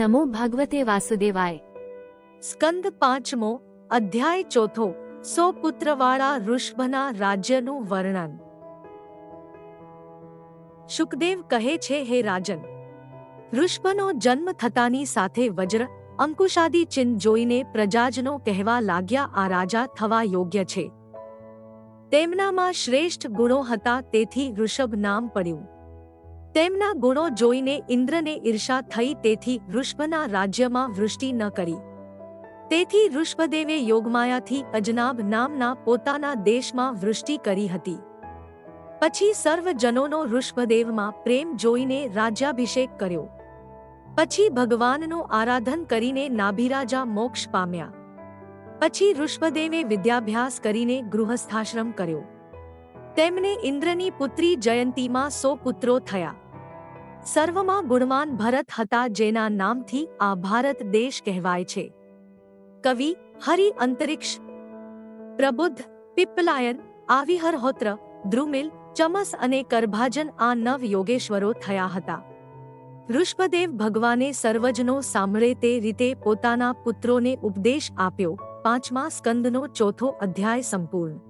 નમો ભગવતે વાસુદેવાય। સ્કંદ પાંચમો અધ્યાય ચોથો 100 પુત્રવાળા ઋષભના રાજ્યનું વર્ણન। શુકદેવ કહે છે, હે રાજન, ઋષભનો જન્મ થતાની સાથે વજ્ર અંકુશાદી ચિહ્ન જોઈને પ્રજાજનો કહેવા લાગ્યા, આ રાજા થવા યોગ્ય છે। તેમનામાં શ્રેષ્ઠ ગુણો હતા, તેથી ઋષભ નામ પડ્યું। તેમના ગુણો જોઈને ઇન્દ્રને ઈર્ષા થઈ, તેથી ઋષભના રાજ્યમાં વૃષ્ટિ ન કરી। તેથી ઋષભદેવે યોગમાયાથી અજનાભ નામના પોતાના દેશમાં વૃષ્ટિ કરી હતી। પછી સર્વજનોનો ઋષભદેવમાં પ્રેમ જોઈને રાજ્યાભિષેક કર્યો। પછી ભગવાનનું આરાધન કરીને નાભિરાજા મોક્ષ પામ્યા। પછી ઋષભદેવે વિદ્યાભ્યાસ કરીને ગૃહસ્થાશ્રમ કર્યો। તેમને ઇન્દ્રની પુત્રી જયંતીમાં 100 પુત્રો થયા। સર્વમાં ગુણવાન ભરત હતા, જેના નામથી આ ભારત દેશ કહેવાય છે। કવિ હરિ અંતરિક્ષ પ્રબુદ્ધ પિપ્પલાયન આવિહરહોત્ર દ્રુમિલ ચમસ અને કરભાજન આ 9 યોગેશ્વરો થયા હતા। ઋષભદેવ ભગવાને સર્વજનો સાંભળે તે રીતે પોતાના પુત્રોને ઉપદેશ આપ્યો। પાંચમા સ્કંદનો ચોથો અધ્યાય સંપૂર્ણ।